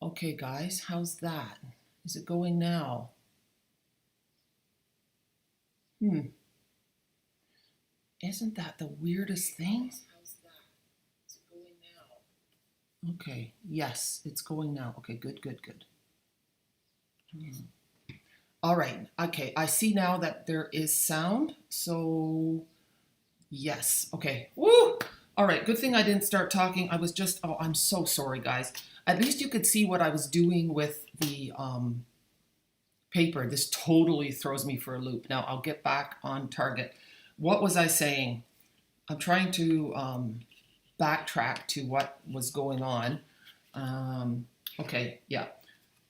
Okay, guys, how's that? Is it going now? Hmm, isn't that the weirdest thing? Okay, yes, it's going now. Okay, good, good, good. All right, okay, I see now that there is sound, so yes, okay. Woo! All right, good thing I didn't start talking. I was just, oh, I'm so sorry, guys. At least you could see what I was doing with the paper. This totally throws me for a loop. Now I'll get back on target. What was I saying? I'm trying to backtrack to what was going on. Okay, yeah.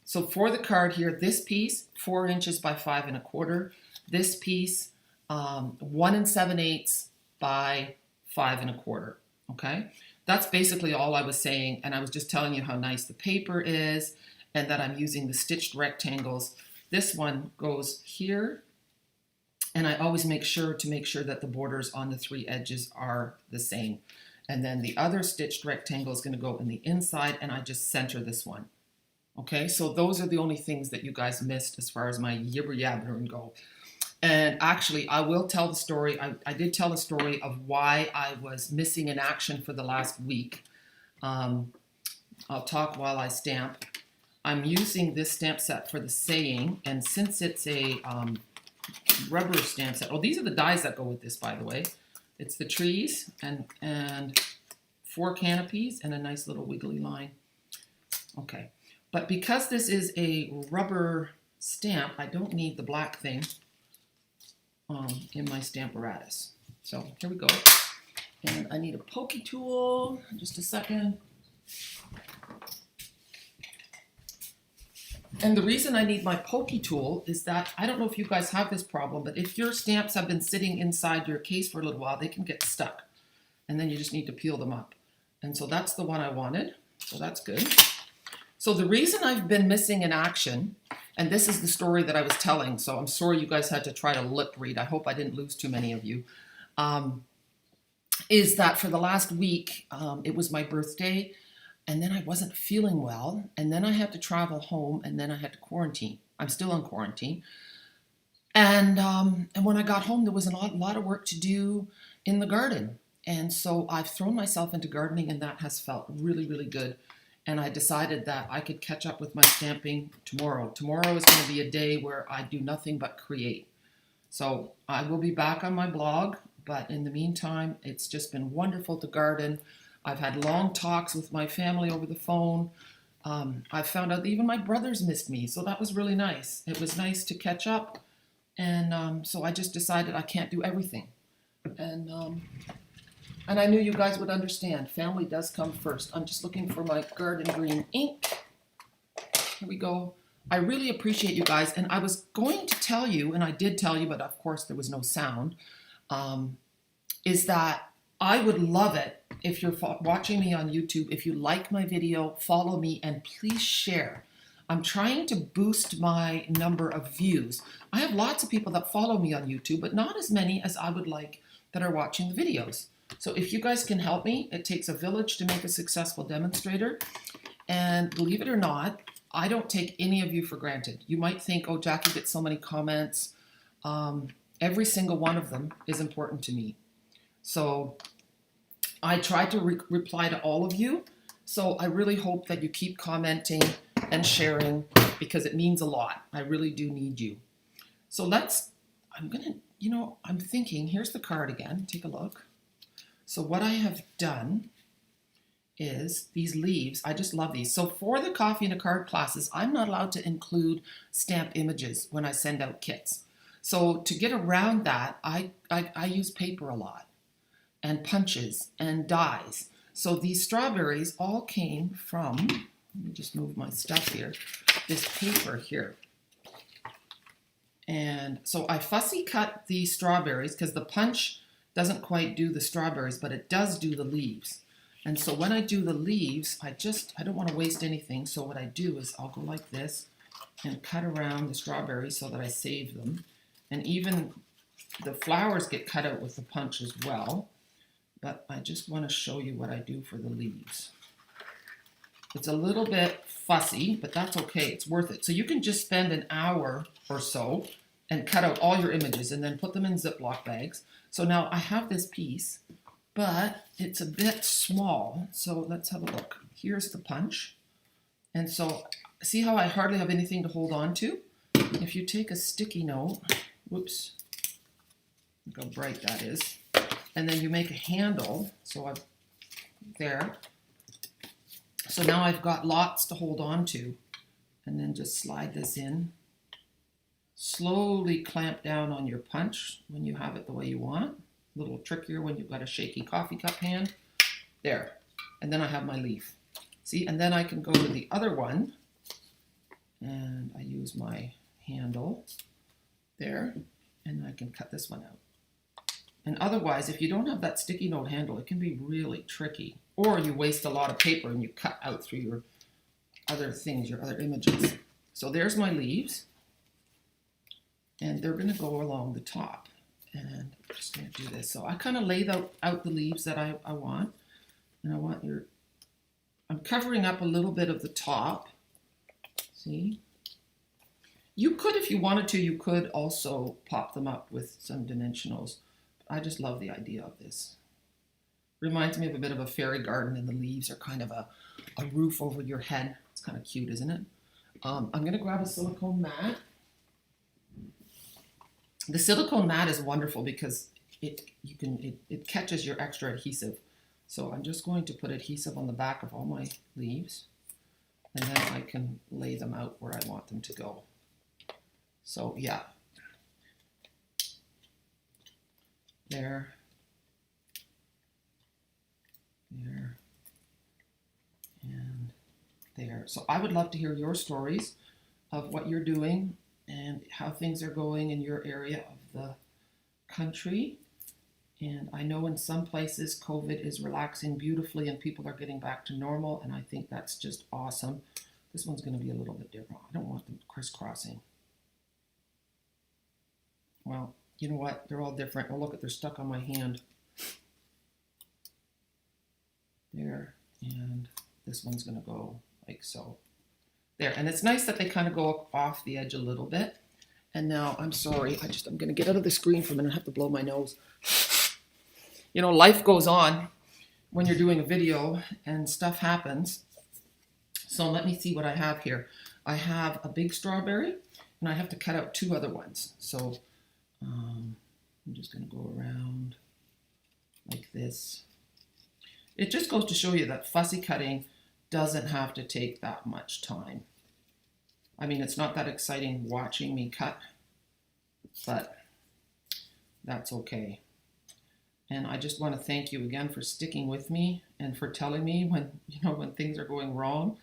So for the card here, this piece, 4 inches by 5 1/4. This piece, 1 7/8 by 5 1/4. Okay, that's basically all I was saying, and I was just telling you how nice the paper is, and that I'm using the stitched rectangles. This one goes here, and I always make sure that the borders on the 3 edges are the same. And then the other stitched rectangle is going to go in the inside, and I just center this one. Okay, so those are the only things that you guys missed as far as my yibber yabbering go. And actually, I will tell the story. I did tell the story of why I was missing in action for the last week. I'll talk while I stamp. I'm using this stamp set for the saying, and since it's a rubber stamp set, oh, these are the dies that go with this, by the way. It's the trees and 4 canopies and a nice little wiggly line. Okay, but because this is a rubber stamp, I don't need the black thing in my Stamparatus. So here we go. And I need a pokey tool. Just a second. And the reason I need my pokey tool is that, I don't know if you guys have this problem, but if your stamps have been sitting inside your case for a little while, they can get stuck. And then you just need to peel them up. And so that's the one I wanted. So that's good. So the reason I've been missing in action, and this is the story that I was telling, so I'm sorry you guys had to try to lip read. I hope I didn't lose too many of you. Is that for the last week, it was my birthday, and then I wasn't feeling well, and then I had to travel home, and then I had to quarantine. I'm still in quarantine. And when I got home, there was a lot of work to do in the garden. And so I've thrown myself into gardening, and that has felt really, really good. And I decided that I could catch up with my stamping tomorrow. Tomorrow is going to be a day where I do nothing but create. So I will be back on my blog, but in the meantime, it's just been wonderful to garden. I've had long talks with my family over the phone. I found out that even my brothers missed me, so that was really nice. It was nice to catch up, and so I just decided I can't do everything. And I knew you guys would understand. Family does come first. I'm just looking for my garden green ink. Here we go. I really appreciate you guys. And I was going to tell you, and I did tell you, but of course there was no sound, is that I would love it if you're watching me on YouTube, if you like my video, follow me, and please share. I'm trying to boost my number of views. I have lots of people that follow me on YouTube, but not as many as I would like that are watching the videos. So if you guys can help me, it takes a village to make a successful demonstrator. And believe it or not, I don't take any of you for granted. You might think, oh, Jackie gets so many comments. Every single one of them is important to me. So I try to reply to all of you. So I really hope that you keep commenting and sharing, because it means a lot. I really do need you. So I'm thinking, here's the card again. Take a look. So what I have done is these leaves. I just love these. So for the coffee and a card classes, I'm not allowed to include stamp images when I send out kits. So to get around that, I use paper a lot, and punches and dies. So these strawberries all came from, let me just move my stuff here, this paper here. And so I fussy cut the strawberries because the punch doesn't quite do the strawberries, but it does do the leaves. And so when I do the leaves, I don't want to waste anything. So what I do is I'll go like this and cut around the strawberries so that I save them. And even the flowers get cut out with the punch as well. But I just want to show you what I do for the leaves. It's a little bit fussy, but that's okay. It's worth it. So you can just spend an hour or so and cut out all your images and then put them in Ziploc bags. So now I have this piece, but it's a bit small. So let's have a look. Here's the punch. And so see how I hardly have anything to hold on to? If you take a sticky note, whoops, look how bright that is. And then you make a handle. So I've there. So now I've got lots to hold on to, and then just slide this in. Slowly clamp down on your punch when you have it the way you want. A little trickier when you've got a shaky coffee cup hand. There. And then I have my leaf. See, and then I can go to the other one, and I use my handle there, and I can cut this one out. And otherwise, if you don't have that sticky note handle, it can be really tricky. Or you waste a lot of paper and you cut out through your other things, your other images. So there's my leaves. And they're going to go along the top. And I'm just going to do this. So I kind of laid out the leaves that I want. And I want I'm covering up a little bit of the top. See? You could, if you wanted to, you could also pop them up with some dimensionals. I just love the idea of this. Reminds me of a bit of a fairy garden, and the leaves are kind of a roof over your head. It's kind of cute, isn't it? I'm going to grab a silicone mat. The silicone mat is wonderful because it catches your extra adhesive. So I'm just going to put adhesive on the back of all my leaves, and then I can lay them out where I want them to go. So yeah. There, and there. So I would love to hear your stories of what you're doing and how things are going in your area of the country. And I know in some places COVID is relaxing beautifully and people are getting back to normal, and I think that's just awesome. This one's going to be a little bit different. I don't want them crisscrossing. Well, you know what? They're all different. Oh, look, they're stuck on my hand. There, and this one's going to go like so. There, and it's nice that they kind of go off the edge a little bit. And now, I'm sorry, I'm going to get out of the screen for a minute. I have to blow my nose. You know, life goes on when you're doing a video and stuff happens. So let me see what I have here. I have a big strawberry, and I have to cut out two other ones. So I'm just going to go around like this. It just goes to show you that fussy cutting doesn't have to take that much time. I mean, it's not that exciting watching me cut, but that's okay. And I just want to thank you again for sticking with me and for telling me when things are going wrong.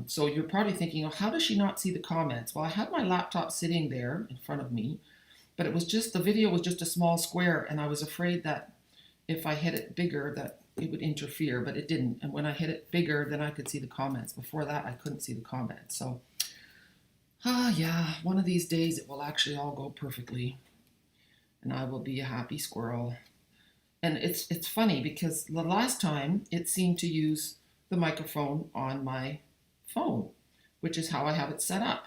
So you're probably thinking, oh, how does she not see the comments? Well, I had my laptop sitting there in front of me, but it was just, the video was just a small square, and I was afraid that if I hit it bigger that it would interfere, but it didn't. And when I hit it bigger, then I could see the comments. Before that, I couldn't see the comments. So, yeah, one of these days it will actually all go perfectly, and I will be a happy squirrel. And it's funny because the last time it seemed to use the microphone on my phone, which is how I have it set up.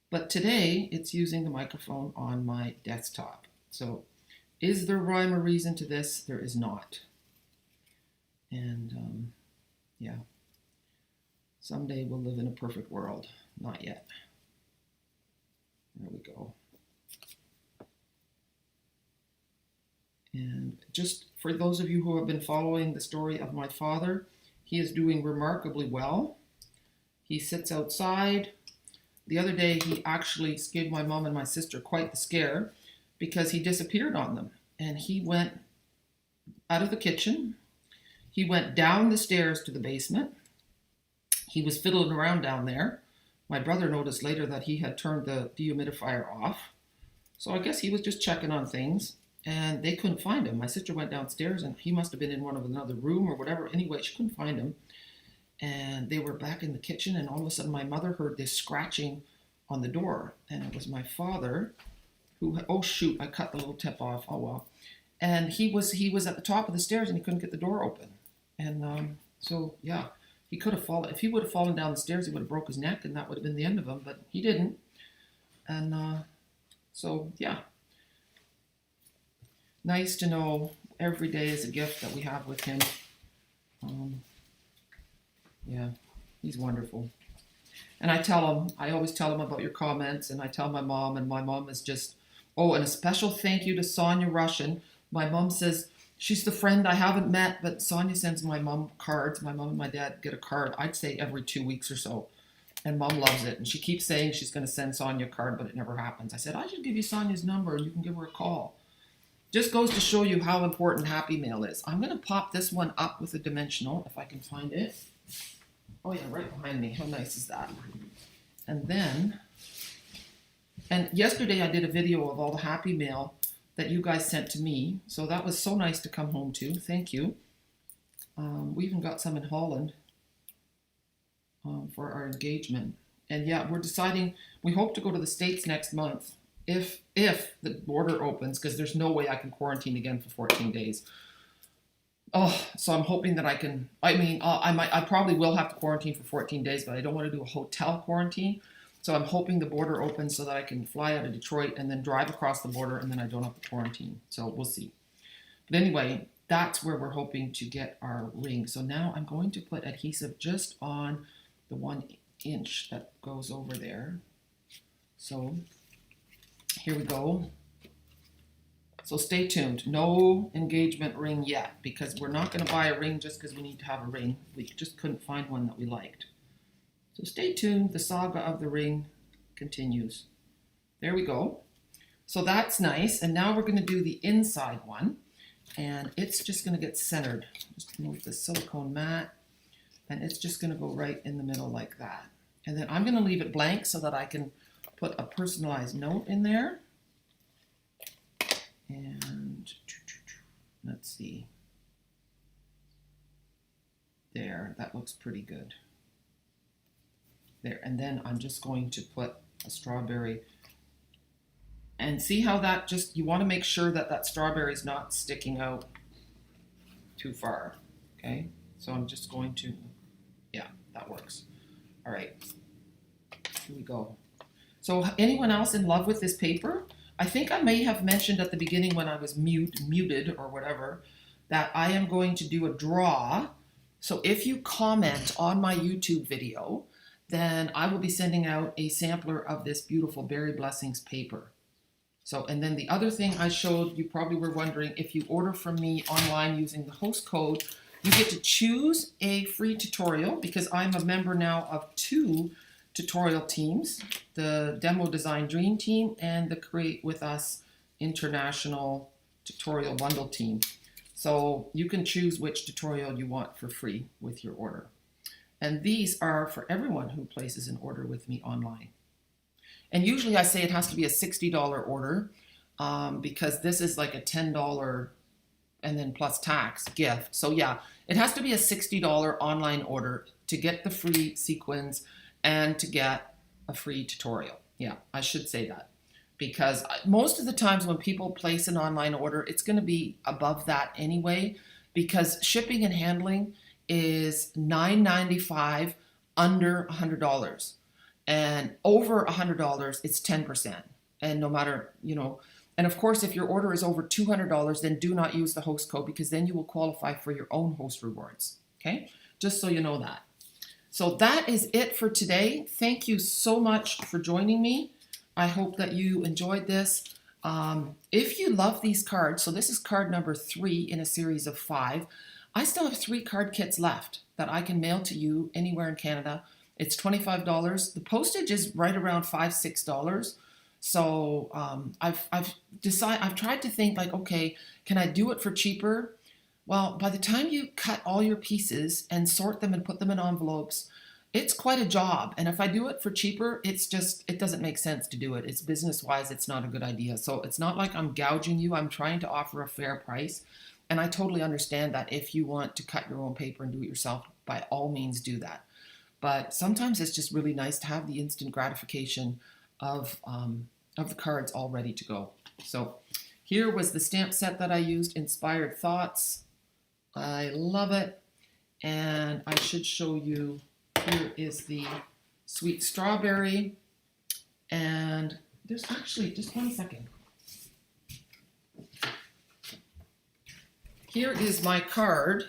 But today it's using the microphone on my desktop. So is there rhyme or reason to this? There is not. And yeah, someday we'll live in a perfect world. Not yet. There we go. And just for those of you who have been following the story of my father, he is doing remarkably well. He sits outside. The other day, he actually gave my mom and my sister quite the scare because he disappeared on them. And he went out of the kitchen. He went down the stairs to the basement. He was fiddling around down there. My brother noticed later that he had turned the dehumidifier off. So I guess he was just checking on things. And they couldn't find him. My sister went downstairs, and he must have been in another room or whatever. Anyway, she couldn't find him. And they were back in the kitchen, and all of a sudden my mother heard this scratching on the door. And it was my father who, oh shoot, I cut the little tip off. Oh well. And he was at the top of the stairs, and he couldn't get the door open. And so, yeah, He could have fallen. If he would have fallen down the stairs, he would have broke his neck, and that would have been the end of him. But he didn't. And so, yeah. Nice to know every day is a gift that we have with him. Yeah, he's wonderful. And I always tell him about your comments, and I tell my mom, and my mom is just, oh, and a special thank you to Sonia Russian. My mom says, she's the friend I haven't met, but Sonia sends my mom cards. My mom and my dad get a card, I'd say every 2 weeks or so. And mom loves it. And she keeps saying she's going to send Sonia a card, but it never happens. I said, I should give you Sonia's number and you can give her a call. Just goes to show you how important Happy Mail is. I'm going to pop this one up with a dimensional, if I can find it. Oh yeah, right behind me. How nice is that? And then, and yesterday I did a video of all the Happy Mail that you guys sent to me. So that was so nice to come home to. Thank you. We even got some in Holland for our engagement. And yeah, we're deciding, we hope to go to the States next month if the border opens, because there's no way I can quarantine again for 14 days. Oh, so I'm hoping that I can, I probably will have to quarantine for 14 days, but I don't want to do a hotel quarantine. So I'm hoping the border opens so that I can fly out of Detroit and then drive across the border, and then I don't have to quarantine. So we'll see. But anyway, that's where we're hoping to get our ring. So now I'm going to put adhesive just on the 1 inch that goes over there. So here we go. So stay tuned. No engagement ring yet, because we're not going to buy a ring just because we need to have a ring. We just couldn't find one that we liked. So stay tuned. The saga of the ring continues. There we go. So that's nice. And now we're going to do the inside one. And it's just going to get centered. Just move the silicone mat. And it's just going to go right in the middle like that. And then I'm going to leave it blank so that I can put a personalized note in there. And let's see. There, that looks pretty good. There, and then I'm just going to put a strawberry. And see how that just, you want to make sure that that strawberry is not sticking out too far. Okay, so I'm just going to, yeah, that works. All right, here we go. So anyone else in love with this paper? I think I may have mentioned at the beginning when I was muted or whatever, that I am going to do a draw. So if you comment on my YouTube video, then I will be sending out a sampler of this beautiful Berry Blessings paper. So, and then the other thing I showed, you probably were wondering, if you order from me online using the host code, you get to choose a free tutorial, because I'm a member now of 2 tutorial teams, the Demo Design Dream Team and the Create With Us International Tutorial Bundle Team. So you can choose which tutorial you want for free with your order. And these are for everyone who places an order with me online. And usually I say it has to be a $60 order because this is like a $10 and then plus tax gift. So yeah, it has to be a $60 online order to get the free sequins and to get a free tutorial. Yeah, I should say that, because most of the times when people place an online order, it's going to be above that anyway, because shipping and handling is $9.95 under $100, and over $100 it's 10%. And no matter, you know, and of course if your order is over $200, then do not use the host code, because then you will qualify for your own host rewards. Okay, just so you know that. So that is it for today. Thank you so much for joining me. I hope that you enjoyed this. If you love these cards, so this is card number 3 in a series of 5. I still have 3 card kits left that I can mail to you anywhere in Canada. It's $25. The postage is right around $5-6. So I've tried to think like, okay, can I do it for cheaper? Well, by the time you cut all your pieces and sort them and put them in envelopes, it's quite a job. And if I do it for cheaper, it's just, it doesn't make sense to do it. It's business-wise, it's not a good idea. So it's not like I'm gouging you. I'm trying to offer a fair price. And I totally understand that if you want to cut your own paper and do it yourself, by all means do that. But sometimes it's just really nice to have the instant gratification of the cards all ready to go. So here was the stamp set that I used, Inspired Thoughts. I love it. And I should show you, here is the sweet strawberry. And there's actually, just one second. Here is my card,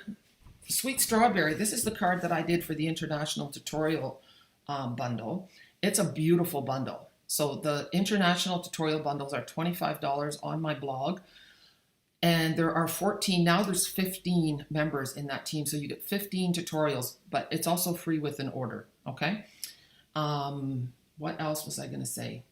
sweet strawberry. This is the card that I did for the international tutorial bundle. It's a beautiful bundle. So the international tutorial bundles are $25 on my blog. And there are 14, now there's 15 members in that team. So you get 15 tutorials, but it's also free with an order, okay? What else was I gonna say?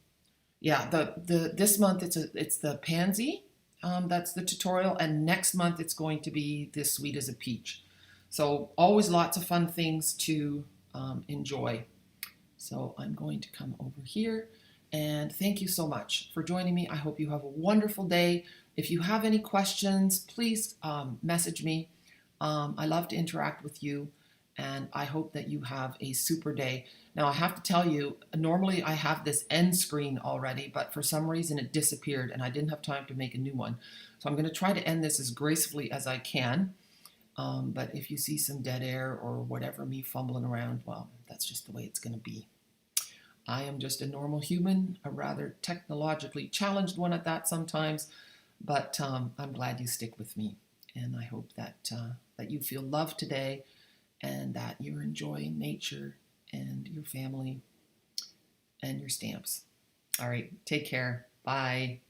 Yeah, this month it's the pansy, that's the tutorial, and next month it's going to be this sweet as a peach. So always lots of fun things to enjoy. So I'm going to come over here, and thank you so much for joining me. I hope you have a wonderful day. If you have any questions, please message me. I love to interact with you, and I hope that you have a super day. Now, I have to tell you, normally I have this end screen already, but for some reason it disappeared and I didn't have time to make a new one. So I'm going to try to end this as gracefully as I can. But if you see some dead air or whatever, me fumbling around, well, that's just the way it's going to be. I am just a normal human, a rather technologically challenged one at that sometimes, but I'm glad you stick with me. And I hope that, that you feel loved today and that you're enjoying nature and your family and your stamps. All right, take care. Bye.